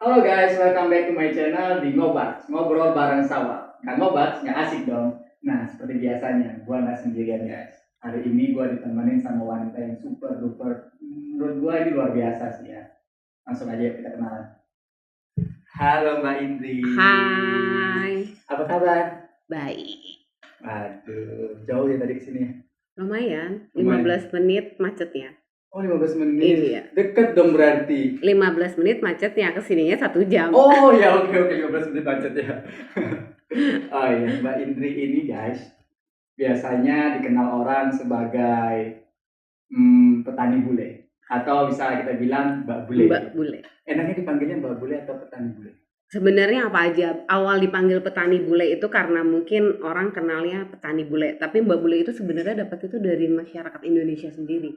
Halo guys, welcome back to my channel di Ngobats, ngobrol bareng sawah. Kan Ngobats nggak asik dong. Nah, seperti biasanya, gua nggak sendirian guys. Hari ini gua ditemenin sama wanita yang super duper, menurut gua ini luar biasa sih ya. Langsung aja kita kenalan. Halo Mbak Indri. Hai. Apa kabar? Baik. Aduh, jauh ya tadi kesini. Lumayan, 15 menit macetnya. Oh, 15 menit. Iya. Deket dong berarti. 15 menit macetnya, kesininya 1 jam. Oh ya, oke 15 menit macet ya. Oh iya, Mbak Indri ini guys biasanya dikenal orang sebagai petani bule atau bisa kita bilang Mbak Bule. Mbak Bule. Enaknya dipanggilnya Mbak Bule atau petani bule? Sebenarnya apa aja, awal dipanggil petani bule itu karena mungkin orang kenalnya petani bule, tapi Mbak Bule itu sebenarnya dapat itu dari masyarakat Indonesia sendiri.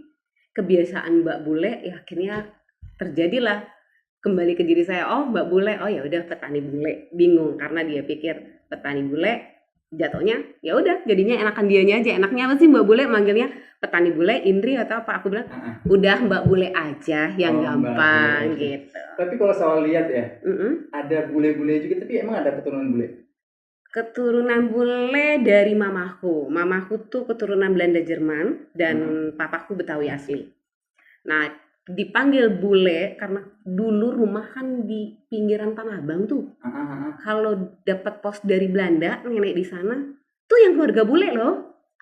Kebiasaan Mbak Bule ya akhirnya terjadilah kembali ke diri saya, oh Mbak Bule, oh ya udah petani bule. Bingung karena dia pikir petani bule jatuhnya ya udah jadinya enakan dianya aja. Enaknya apa sih Mbak Bule manggilnya petani bule, Indri atau apa? Aku bilang udah Mbak Bule aja yang gampang gitu. Tapi kalau soal lihat ya, ada bule-bule juga, tapi emang ada keturunan bule? Keturunan bule dari mamaku. Mamaku tuh keturunan Belanda Jerman dan papaku Betawi asli. Nah, dipanggil bule karena dulu rumah kan di pinggiran Tanah Abang tuh. Kalau dapat pos dari Belanda, nenek di sana, tuh yang keluarga bule loh.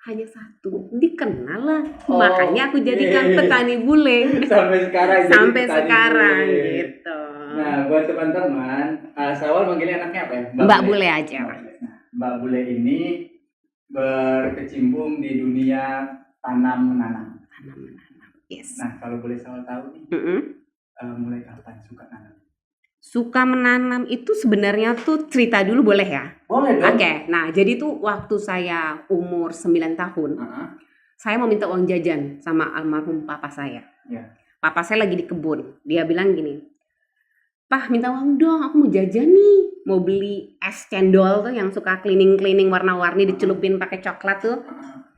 Hanya satu, dikenal lah. Makanya aku jadikan petani bule. Sampai sekarang. Sampai sekarang gitu. Nah, buat teman-teman, Sawal manggilnya anaknya apa ya? Mbak Bule aja. Mbak Bule ini berkecimpung di dunia tanam menanam. Yes. Nah, kalau boleh Sawal tahu nih, mulai kapan suka nanam? Suka menanam itu sebenarnya tuh cerita dulu boleh ya? Boleh dong. Oke, nah jadi tuh waktu saya umur 9 tahun, saya mau minta uang jajan sama almarhum papa saya. Yeah. Papa saya lagi di kebun, dia bilang gini, "Pah, minta uang dong, aku mau jajan nih, mau beli es cendol tuh yang suka cleaning warna-warni dicelupin pakai coklat tuh."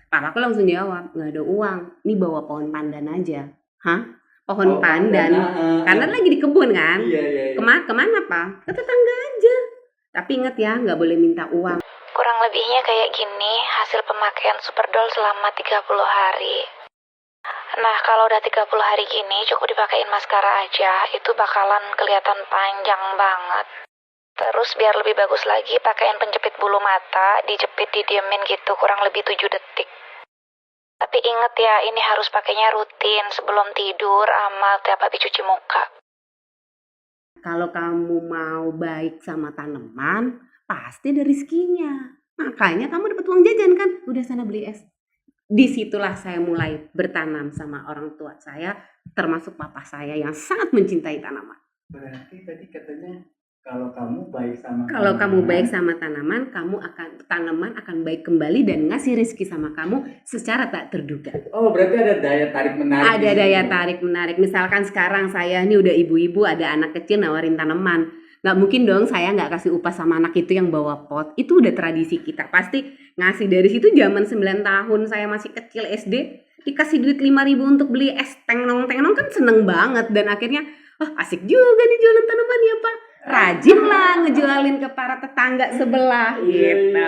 Papaku langsung jawab, "Nggak ada uang, nih bawa pohon pandan aja." Hah? Pohon pandan? Karena lagi di kebun kan? Iya. Kemana Pak? Ke tetangga aja. Tapi ingat ya, nggak boleh minta uang. Kurang lebihnya kayak gini, hasil pemakaian Superdol selama 30 hari. Nah, kalau udah 30 hari gini, cukup dipakein maskara aja, itu bakalan kelihatan panjang banget. Terus biar lebih bagus lagi, pakein penjepit bulu mata, dijepit didiemin gitu, kurang lebih 7 detik. Tapi inget ya, ini harus pakainya rutin sebelum tidur sama tiap habis cuci muka. Kalau kamu mau baik sama tanaman, pasti ada rezekinya. Makanya kamu dapat uang jajan kan? Udah sana beli es. Disitulah saya mulai bertanam sama orang tua saya, termasuk papa saya yang sangat mencintai tanaman. Berarti tadi katanya kalau kamu baik sama tanaman, tanaman akan baik kembali dan ngasih rezeki sama kamu secara tak terduga. Oh, berarti ada daya tarik menarik. Ada daya tarik menarik. Misalkan sekarang saya nih udah ibu-ibu, ada anak kecil nawarin tanaman. Nggak mungkin dong saya nggak kasih upah sama anak itu yang bawa pot. Itu udah tradisi kita. Pasti ngasih dari situ. Zaman 9 tahun saya masih kecil SD, dikasih duit 5.000 untuk beli es tengnong kan seneng banget. Dan akhirnya, asik juga nih jualan tanaman ya Pak. Rajin lah ngejualin ke para tetangga sebelah gitu.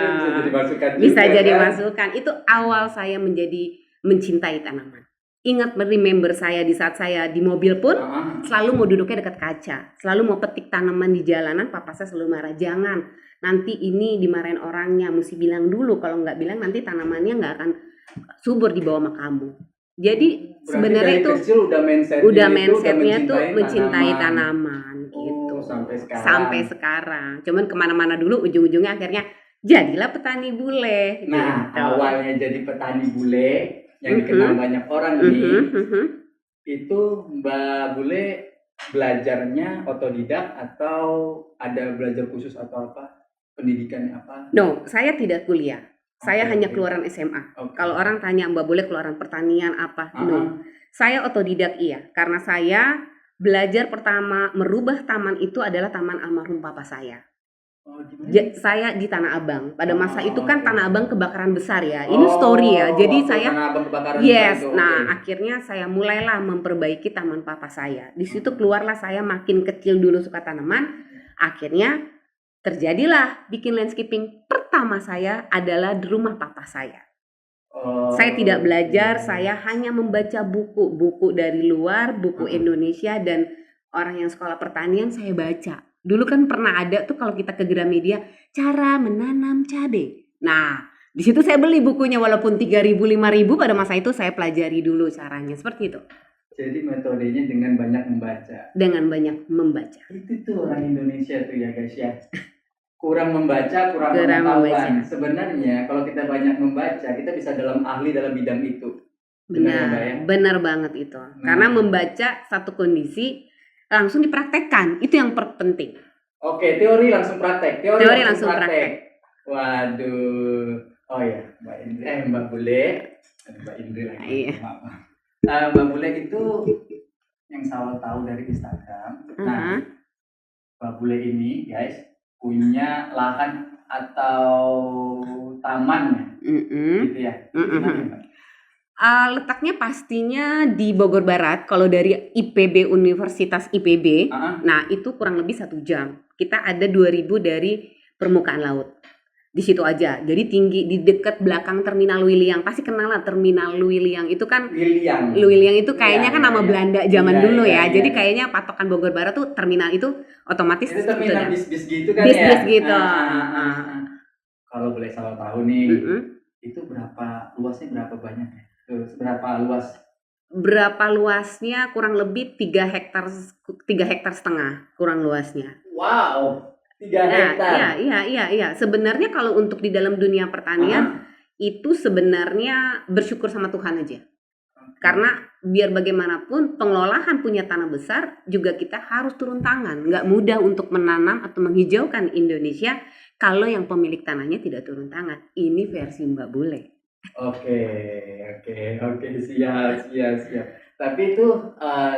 Bisa jadi masukan. Itu awal saya mencintai tanaman. Ingat remember saya di saat saya di mobil pun selalu mau duduknya dekat kaca. Selalu mau petik tanaman di jalanan, papa saya selalu marah, "Jangan, nanti ini dimarahin orangnya, mesti bilang dulu. Kalau nggak bilang nanti tanamannya nggak akan subur di bawah sama kamu." Jadi sebenarnya itu udah mindsetnya tuh mencintai tanaman gitu. Sampai sekarang. Cuman kemana-mana dulu ujung-ujungnya akhirnya jadilah petani bule. Nah, gitu. Awalnya jadi petani bule yang dikenal banyak orang nih. Itu Mbak Bule belajarnya otodidak atau ada belajar khusus atau apa? Pendidikannya apa? No, saya tidak kuliah. Saya hanya keluaran SMA. Kalau orang tanya Mbak Bule keluaran pertanian apa? No. Saya otodidak iya, karena saya belajar pertama merubah taman itu adalah taman almarhum papa saya. Oh, gimana? Saya di Tanah Abang. Pada masa itu Oh, kan oke. Tanah Abang kebakaran besar ya. Ini story ya. Oh, Jadi waktu saya Tanah Abang kebakaran besar yes. itu. Nah, Oke. akhirnya saya mulailah memperbaiki taman papa saya. Di situ Hmm. keluarlah saya makin kecil dulu suka tanaman. Akhirnya terjadilah bikin landscaping pertama saya adalah di rumah papa saya. Oh, Saya tidak belajar, oke. saya hanya membaca buku dari luar, buku Heeh. Indonesia dan orang yang sekolah pertanian saya baca. Dulu kan pernah ada tuh kalau kita ke Gramedia, cara menanam cabai. Nah, di situ saya beli bukunya walaupun 3.000 5.000 pada masa itu saya pelajari dulu caranya seperti itu. Jadi metodenya dengan banyak membaca. Dengan banyak membaca. Itu tuh orang Indonesia tuh ya guys ya. Kurang membaca, kurang Kurang pengetahuan. membaca. Sebenarnya kalau kita banyak membaca, kita bisa ahli dalam bidang itu. Benar ya, Mbak ya? Benar banget itu. Karena membaca satu kondisi langsung dipraktekkan, itu yang penting. Oke, teori langsung praktek. Teori langsung praktek. Waduh. Oh ya, Mbak Bule. Mbak Indri lagi. Iya. Maaf. Mbak Bule itu yang saya tahu dari Instagram. Nah, Mbak Bule ini guys punya lahan atau taman gitu ya. Gimana, Mbak? Letaknya pastinya di Bogor Barat. Kalau dari IPB, Universitas IPB, nah itu kurang lebih 1 jam. Kita ada 2.000 dari permukaan laut. Di situ aja. Jadi tinggi di dekat belakang Terminal Lewiliang. Pasti kenal lah Terminal Lewiliang. Itu kan Lewiliang itu kayaknya kan nama Belanda zaman dulu ya. Jadi kayaknya patokan Bogor Barat tuh terminal itu otomatis itu terminal bis-bis gitu kan bis-bis gitu. Kalau boleh saya tahu nih, itu luasnya berapa banyak ya? Berapa luas? Berapa luasnya? Kurang lebih 3 hektar setengah kurang luasnya. Wow, 3 hektar. Iya. Sebenarnya kalau untuk di dalam dunia pertanian itu sebenarnya bersyukur sama Tuhan aja. Karena biar bagaimanapun pengelolaan punya tanah besar juga kita harus turun tangan. Nggak mudah untuk menanam atau menghijaukan Indonesia kalau yang pemilik tanahnya tidak turun tangan. Ini versi Mbak Bule. Oke, siap. Tapi itu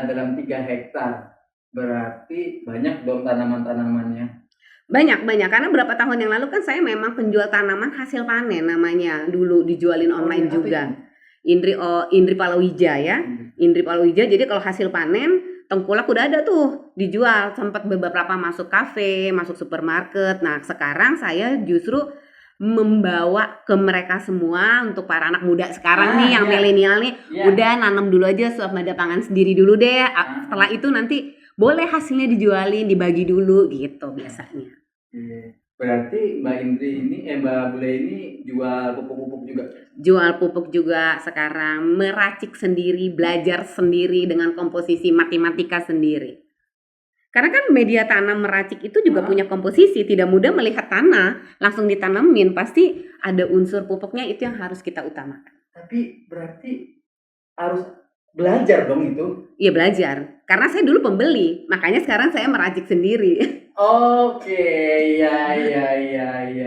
dalam 3 hektar berarti banyak dong tanaman-tanamannya. Banyak karena berapa tahun yang lalu kan saya memang penjual tanaman hasil panen namanya, dulu dijualin online juga. Indri Palawija ya. Indri Palawija, jadi kalau hasil panen tengkulak udah ada tuh dijual, sempat beberapa masuk kafe, masuk supermarket. Nah sekarang saya justru membawa ke mereka semua untuk para anak muda sekarang nih yang milenial nih, udah nanam dulu aja swadaya pangan sendiri dulu deh. Setelah itu nanti boleh hasilnya dijualin, dibagi dulu gitu biasanya. Berarti Mbak Bule ini jual pupuk-pupuk juga? Jual pupuk juga sekarang, meracik sendiri, belajar sendiri dengan komposisi matematika sendiri. Karena kan media tanam meracik itu juga punya komposisi, tidak mudah melihat tanah langsung ditanemin, pasti ada unsur pupuknya, itu yang harus kita utamakan. Tapi berarti harus belajar dong itu? Iya belajar, karena saya dulu pembeli, makanya sekarang saya meracik sendiri. Oke, iya,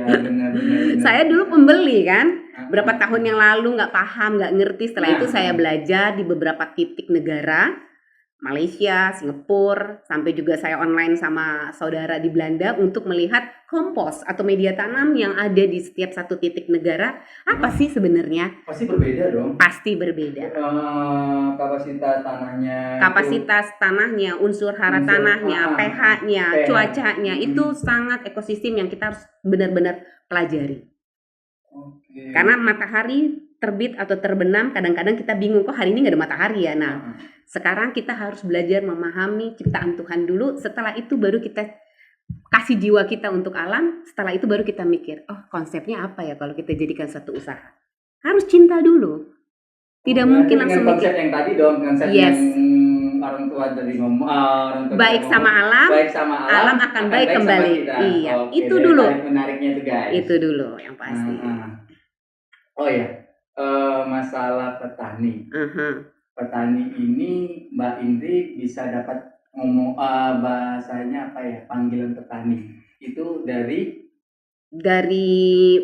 benar. Saya dulu pembeli kan, berapa tahun yang lalu nggak paham, nggak ngerti. Setelah itu saya belajar di beberapa titik negara, Malaysia, Singapura, sampai juga saya online sama saudara di Belanda untuk melihat kompos atau media tanam yang ada di setiap satu titik negara. Apa sih sebenarnya? Pasti berbeda dong. Pasti berbeda. Kapasitas tanahnya, unsur hara tanahnya, pH-nya, cuacanya, itu sangat ekosistem yang kita harus benar-benar pelajari. Karena matahari terbit atau terbenam, kadang-kadang kita bingung kok hari ini nggak ada matahari ya. Nah, sekarang kita harus belajar memahami ciptaan Tuhan dulu. Setelah itu baru kita kasih jiwa kita untuk alam. Setelah itu baru kita mikir, oh konsepnya apa ya kalau kita jadikan satu usaha. Harus cinta dulu. Tidak mungkin langsung konsep yang tadi dong, konsep yang orang tua dari ngomong, baik sama alam akan baik kembali. Iya, itu dulu. Menariknya itu guys. Itu dulu yang pasti. Oh ya. Masalah petani. Petani ini Mbak Indri bisa dapat ngomong bahasanya apa ya, panggilan petani itu dari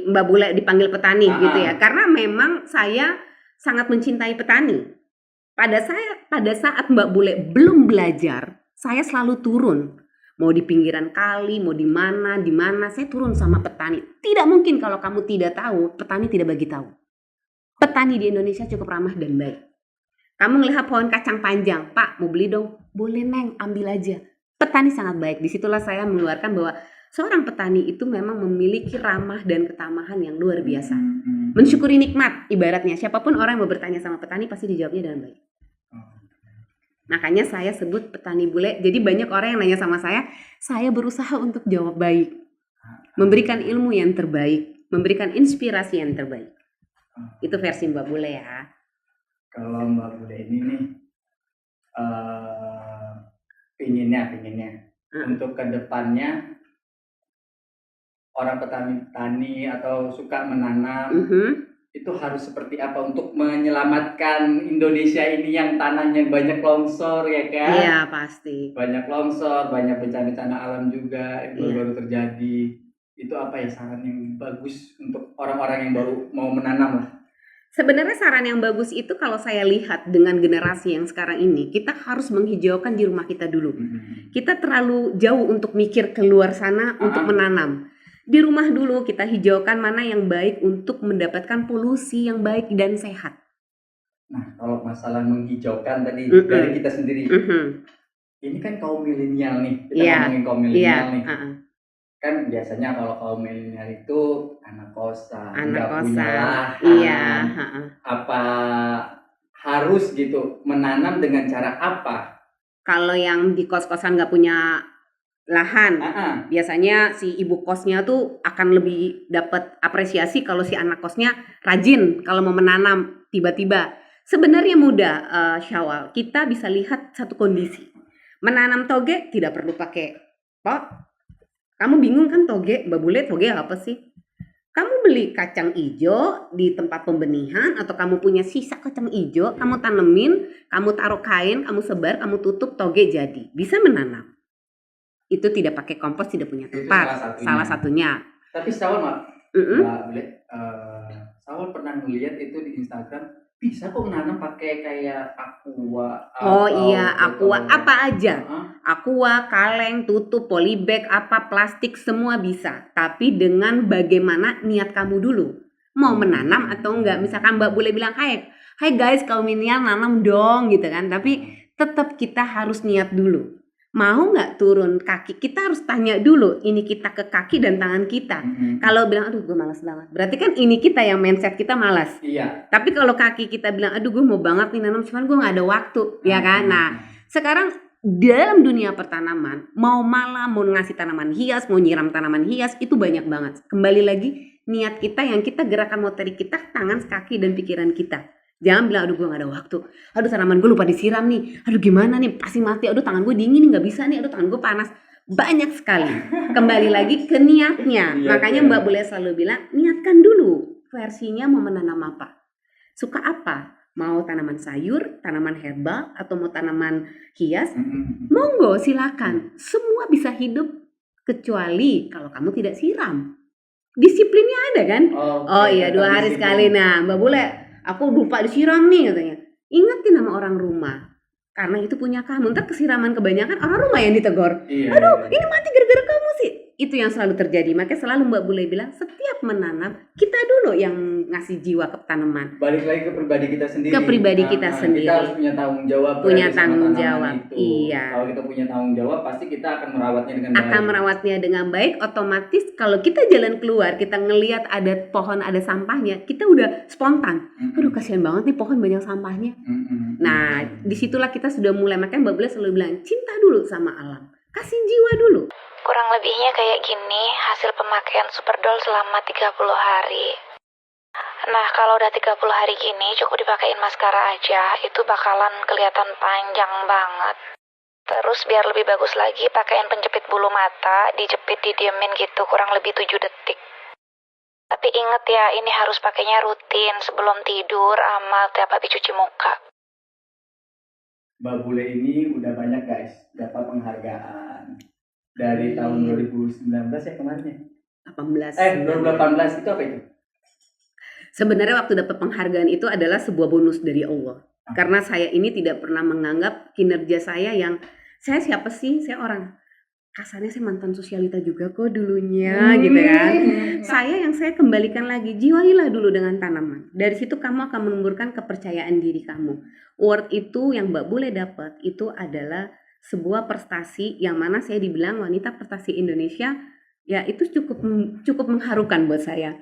Mbak Bule dipanggil petani gitu ya, karena memang saya sangat mencintai petani. Pada saat Mbak Bule belum belajar, saya selalu turun mau di pinggiran kali, mau di mana, saya turun sama petani. Tidak mungkin kalau kamu tidak tahu, petani tidak bagi tahu. Petani di Indonesia cukup ramah dan baik. Kamu ngelihat pohon kacang panjang, Pak mau beli dong? Boleh Neng, ambil aja. Petani sangat baik. Disitulah saya mengeluarkan bahwa seorang petani itu memang memiliki ramah dan ketamahan yang luar biasa. Mensyukuri nikmat, ibaratnya siapapun orang yang mau bertanya sama petani pasti dijawabnya dengan baik. Makanya saya sebut petani bule. Jadi banyak orang yang nanya sama saya berusaha untuk jawab baik. Memberikan ilmu yang terbaik, memberikan inspirasi yang terbaik. Itu versi Mbak Bule ya. Kalau Mbak Bule ini nih pinginnya untuk kedepannya orang petani atau suka menanam itu harus seperti apa untuk menyelamatkan Indonesia ini yang tanahnya banyak longsor ya kan? Iya pasti. Banyak longsor, banyak bencana-bencana alam juga yang baru terjadi. Itu apa ya saran yang bagus untuk orang-orang yang baru mau menanam lah? Sebenarnya saran yang bagus itu kalau saya lihat dengan generasi yang sekarang ini, kita harus menghijaukan di rumah kita dulu. Kita terlalu jauh untuk mikir keluar sana untuk menanam. Di rumah dulu kita hijaukan mana yang baik untuk mendapatkan polusi yang baik dan sehat. Nah, kalau masalah menghijaukan tadi dari kita sendiri, ini kan kaum milenial nih, kita ngomongin kaum milenial nih. Kan biasanya kalau kaum milenial itu anak kosan, nggak punya lahan. Apa harus gitu menanam dengan cara apa? Kalau yang di kos-kosan nggak punya lahan, biasanya si ibu kosnya tuh akan lebih dapat apresiasi kalau si anak kosnya rajin kalau mau menanam tiba-tiba. Sebenarnya mudah, Syawal. Kita bisa lihat satu kondisi. Menanam toge tidak perlu pakai pot. Kamu bingung kan toge, Mbak Bule, toge apa sih? Kamu beli kacang ijo di tempat pembenihan atau kamu punya sisa kacang ijo, kamu tanemin, kamu taruh kain, kamu sebar, kamu tutup, toge jadi. Bisa menanam. Itu tidak pakai kompos, tidak punya tempat. Salah satunya. Tapi Sawal Mbak Bule, Sawal pernah melihat itu di Instagram, bisa kok menanam pakai kayak aqua. Oh iya, aqua apa aja. Aqua, kaleng, tutup, polybag, apa plastik semua bisa. Tapi dengan bagaimana niat kamu dulu. Mau menanam atau enggak. Misalkan Mbak Bule bilang, "Hai guys, kaum milenial nanam dong," gitu kan. Tapi tetap kita harus niat dulu. Mau nggak turun kaki? Kita harus tanya dulu. Ini kita ke kaki dan tangan kita. Kalau bilang, aduh gue malas banget. Berarti kan ini kita yang mindset kita malas. Iya. Tapi kalau kaki kita bilang, aduh gue mau banget nih nanam, cuman gue nggak ada waktu. Ya kan? Nah, sekarang dalam dunia pertanaman, mau malam, mau ngasih tanaman hias, mau nyiram tanaman hias, itu banyak banget. Kembali lagi, niat kita yang kita gerakan motorik kita, tangan, kaki, dan pikiran kita. Jangan bilang, aduh gue gak ada waktu, aduh tanaman gue lupa disiram nih, aduh gimana nih, pasti mati, aduh tangan gue dingin nih, gak bisa nih, aduh tangan gue panas. Banyak sekali. Kembali lagi ke niatnya. Makanya Mbak Bule selalu bilang, niatkan dulu versinya mau menanam apa. Suka apa? Mau tanaman sayur, tanaman herbal, atau mau tanaman hias, monggo silakan. Semua bisa hidup kecuali kalau kamu tidak siram. Disiplinnya ada kan? Oh iya, 2 hari sekali. Nah Mbak Bule, aku lupa disiram nih katanya. Ingetin sama orang rumah. Karena itu punya kamu. Ntar kesiraman kebanyakan orang rumah yang ditegur. Aduh, ini mati gara-gara kamu sih. Itu yang selalu terjadi. Makanya selalu Mbak Bule bilang, setiap menanam, kita dulu yang ngasih jiwa ke tanaman. Balik lagi ke pribadi kita sendiri. Ke pribadi kita sendiri. Kita harus punya tanggung jawab. Punya tanggung jawab. Itu. Iya. Kalau kita punya tanggung jawab, pasti kita akan merawatnya dengan baik. Akan merawatnya dengan baik. Otomatis kalau kita jalan keluar, kita ngelihat ada pohon, ada sampahnya, kita udah spontan. Aduh, kasihan banget nih pohon banyak sampahnya. Nah, disitulah kita sudah mulai. Makanya Mbak Bule selalu bilang, cinta dulu sama alam. Kasih jiwa dulu. Kurang lebihnya kayak gini hasil pemakaian Superdol selama 30 hari. Nah, kalau udah 30 hari gini cukup dipakein maskara aja, itu bakalan kelihatan panjang banget. Terus biar lebih bagus lagi, pakaiin penjepit bulu mata, dijepit, didiemin gitu kurang lebih 7 detik. Tapi inget ya, ini harus pakainya rutin sebelum tidur sama tiap habis cuci muka. Mbak Bule ini udah banyak guys dapat penghargaan dari tahun 2019 ya kemarin ya? 2018 itu apa itu? Sebenarnya waktu dapat penghargaan itu adalah sebuah bonus dari Allah. Karena saya ini tidak pernah menganggap kinerja saya yang, saya siapa sih? Saya orang. kasarnya saya mantan sosialita juga kok dulunya gitu kan. Saya kembalikan lagi, jiwailah dulu dengan tanaman. Dari situ kamu akan menumbuhkan kepercayaan diri kamu. Award itu yang Mbak Bule dapat itu adalah sebuah prestasi yang mana saya dibilang wanita prestasi Indonesia, ya itu cukup mengharukan buat saya.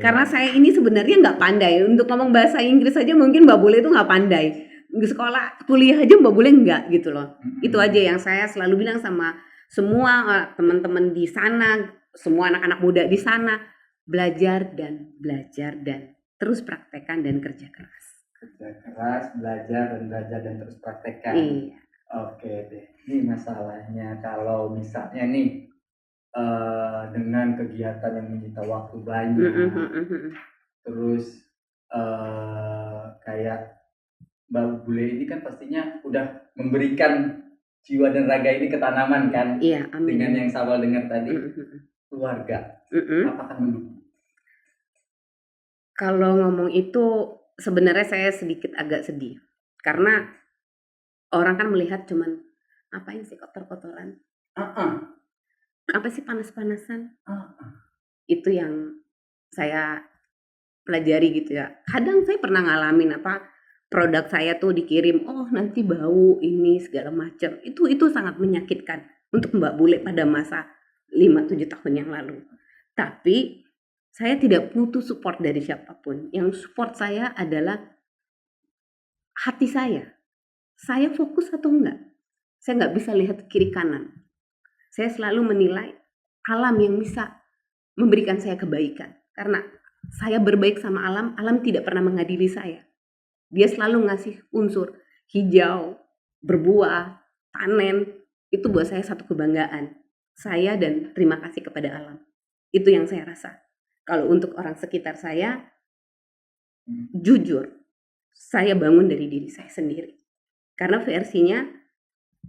Karena saya ini sebenarnya nggak pandai untuk ngomong bahasa Inggris saja, mungkin Mbak Bule itu nggak pandai. Di sekolah kuliah aja Mbak Bule nggak gitu loh. Itu aja yang saya selalu bilang sama semua teman-teman di sana, semua anak-anak muda di sana, belajar dan terus praktekkan dan kerja keras. Kerja keras, belajar dan terus praktekkan. Iya. Oke deh. Ini masalahnya kalau misalnya nih dengan kegiatan yang menyita waktu banyak, terus kayak Mbak Bule ini kan pastinya udah memberikan jiwa dan raga ini ke tanaman kan. Iya, amin. Dengan yang Sawal dengar tadi, keluarga apakah mendukung? Kalau ngomong itu sebenarnya saya sedikit agak sedih karena orang kan melihat cuman ngapain sih kotor-kotoran, apa sih panas-panasan, itu yang saya pelajari gitu ya. Kadang saya pernah ngalamin produk saya tuh dikirim, oh nanti bau ini segala macam. Itu sangat menyakitkan untuk Mbak Bule pada masa 5-7 tahun yang lalu. Tapi saya tidak butuh support dari siapapun. Yang support saya adalah hati saya. Saya fokus atau enggak? Saya nggak bisa lihat kiri kanan. Saya selalu menilai alam yang bisa memberikan saya kebaikan. Karena saya berbaik sama alam, alam tidak pernah mengadili saya. Dia selalu ngasih unsur hijau, berbuah, panen. Itu buat saya satu kebanggaan. Saya dan terima kasih kepada alam. Itu yang saya rasa. Kalau untuk orang sekitar saya, jujur, saya bangun dari diri saya sendiri. Karena versinya,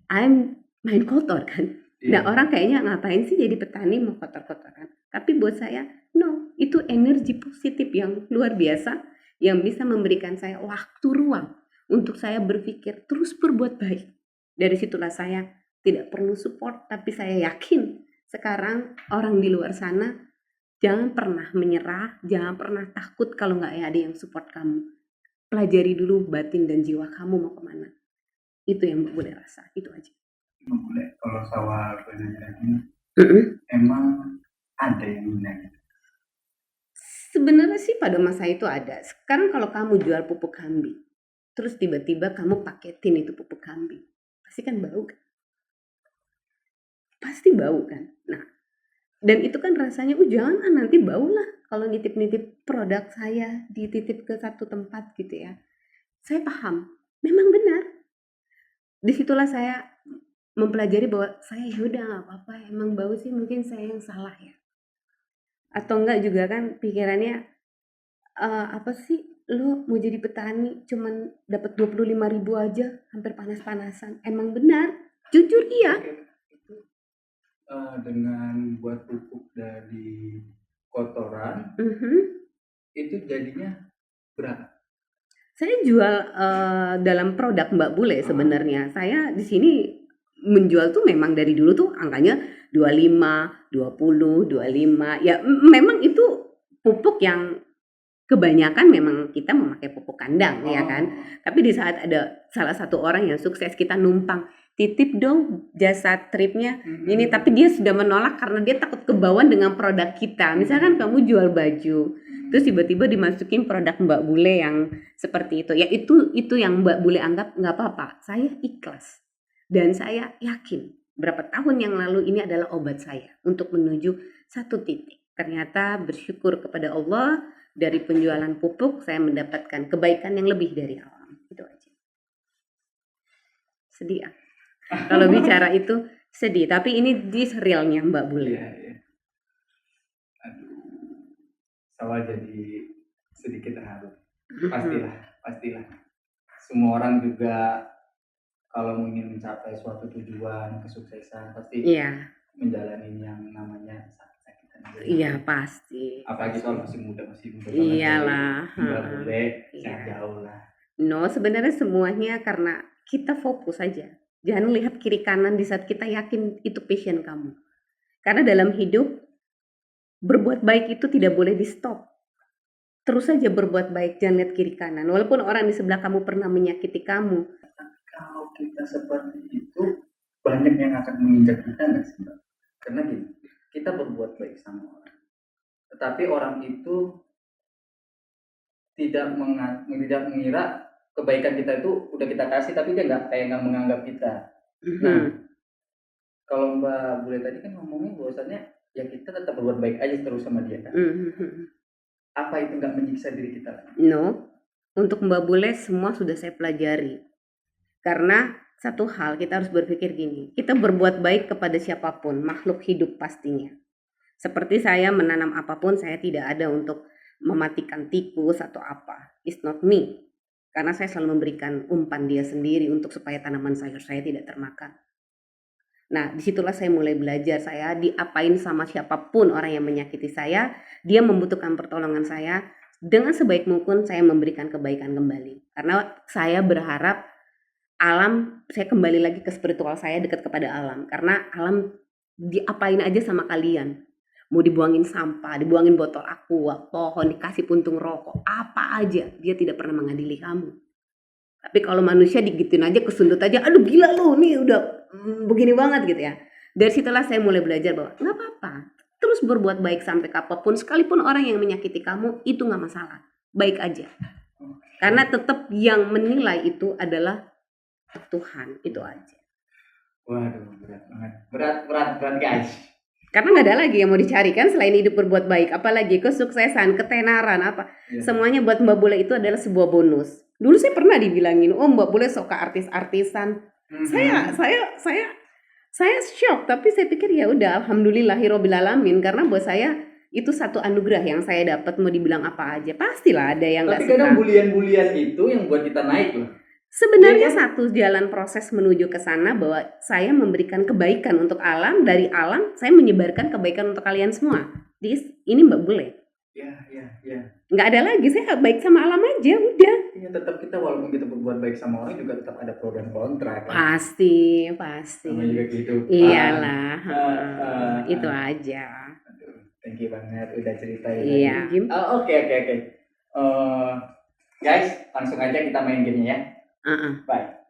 main kotor kan. Nah orang kayaknya ngapain sih jadi petani mau kotor-kotoran. Tapi buat saya, no. Itu energi positif yang luar biasa. Yang bisa memberikan saya waktu ruang untuk saya berpikir terus berbuat baik. Dari situlah saya tidak perlu support, tapi saya yakin sekarang orang di luar sana jangan pernah menyerah, jangan pernah takut kalau nggak ada yang support kamu. Pelajari dulu batin dan jiwa kamu mau kemana. Itu yang boleh rasa, itu aja. Boleh, kalau Sawal lagi, emang ada yang minat? Sebenarnya sih pada masa itu ada. Sekarang kalau kamu jual pupuk kambing, terus tiba-tiba kamu paketin itu pupuk kambing, pasti kan bau kan? Pasti bau kan? Nah, dan itu kan rasanya, jangan nanti bau lah kalau nitip-nitip produk saya, dititip ke satu tempat gitu ya. Saya paham, memang benar. Disitulah saya mempelajari bahwa saya yaudah gak apa-apa, emang bau sih mungkin saya yang salah ya. Atau enggak juga kan pikirannya apa sih lo mau jadi petani cuman dapat 25.000 aja hampir panas-panasan. Emang benar, jujur iya. Itu dengan buat pupuk dari kotoran itu jadinya berapa? Saya jual dalam produk Mbak Bule sebenarnya. Saya di sini menjual tuh memang dari dulu tuh angkanya 25, 20, 25. Ya memang itu pupuk yang kebanyakan memang kita memakai pupuk kandang ya kan. Tapi di saat ada salah satu orang yang sukses, kita numpang, titip dong jasa tripnya ini, tapi dia sudah menolak karena dia takut kebauan dengan produk kita. Misalkan kamu jual baju, terus tiba-tiba dimasukin produk Mbak Bule yang seperti itu. Ya itu yang Mbak Bule anggap nggak apa-apa. Saya ikhlas. Dan saya yakin berapa tahun yang lalu ini adalah obat saya untuk menuju satu titik. Ternyata bersyukur kepada Allah, dari penjualan pupuk saya mendapatkan kebaikan yang lebih dari alam. Itu aja. Sedih ya. Kalau bicara itu sedih, tapi ini this realnya Mbak Bule. Iya. Aduh, Sawal jadi sedikit terharu. Pastilah. Semua orang juga kalau ingin mencapai suatu tujuan, kesuksesan, pasti menjalani yang namanya sakit-sakitan. Iya pasti. Apalagi kalau masih muda. Iyalah. Nggak boleh jauh lah. No, sebenarnya semuanya karena kita fokus aja. Jangan lihat kiri kanan di saat kita yakin itu passion kamu. Karena dalam hidup berbuat baik itu tidak boleh di stop. Terus saja berbuat baik, jangan lihat kiri kanan. Walaupun orang di sebelah kamu pernah menyakiti kamu. Kalau kita seperti itu, banyak yang akan menginjak kita nggak sih, Mbak? Karena gini, kita berbuat baik sama orang, tetapi orang itu tidak mengira kebaikan kita itu udah kita kasih, tapi dia nggak menganggap kita. Nah, kalau Mbak Bule tadi kan ngomongnya bahwasannya ya kita tetap berbuat baik aja terus sama dia kan. Apa itu nggak menyiksa diri kita lagi? No, untuk Mbak Bule semua sudah saya pelajari. Karena satu hal kita harus berpikir gini, kita berbuat baik kepada siapapun, makhluk hidup pastinya. Seperti saya menanam apapun, saya tidak ada untuk mematikan tikus atau apa. It's not me. Karena saya selalu memberikan umpan dia sendiri untuk supaya tanaman sayur saya tidak termakan. Nah, disitulah saya mulai belajar. Saya diapain sama siapapun orang yang menyakiti saya, dia membutuhkan pertolongan saya, dengan sebaik mungkin saya memberikan kebaikan kembali. Karena saya berharap alam, saya kembali lagi ke spiritual saya, dekat kepada alam. Karena alam diapain aja sama kalian. Mau dibuangin sampah, dibuangin botol aqua, pohon, dikasih puntung rokok, apa aja, dia tidak pernah mengadili kamu. Tapi kalau manusia digituin aja, kesundut aja, aduh gila lo, nih udah begini banget gitu ya. Dari situlah saya mulai belajar bahwa nggak apa-apa, terus berbuat baik sampai kapanpun, sekalipun orang yang menyakiti kamu, itu nggak masalah, baik aja. Karena tetap yang menilai itu adalah Tuhan, itu aja. Waduh, berat banget. Berat guys. Karena nggak ada lagi yang mau dicari kan selain hidup berbuat baik, apalagi kesuksesan, ketenaran, apa. Semuanya buat Mbak Bule itu adalah sebuah bonus. Dulu saya pernah dibilangin, oh Mbak Bule suka artis-artisan. Saya shock, tapi saya pikir ya udah, alhamdulillahirobbil alamin, karena buat saya itu satu anugerah yang saya dapat. Mau dibilang apa aja, pastilah ada yang nggak suka. Tapi kadang bulian-bulian itu yang buat kita naik loh. Sebenarnya satu jalan proses menuju ke sana, bahwa saya memberikan kebaikan untuk alam, dari alam saya menyebarkan kebaikan untuk kalian semua. Ini Mbak Bule. Ya. Nggak ada lagi, saya baik sama alam aja, udah. Ya tetap kita walaupun kita berbuat baik sama orang juga tetap ada pro dan kontra kan. Pasti. Sama juga kehidupan. Iyalah, itu aja. Aduh, thank you banget udah ceritain. Iya. Oke. Guys, langsung aja kita main gamenya ya. Bye.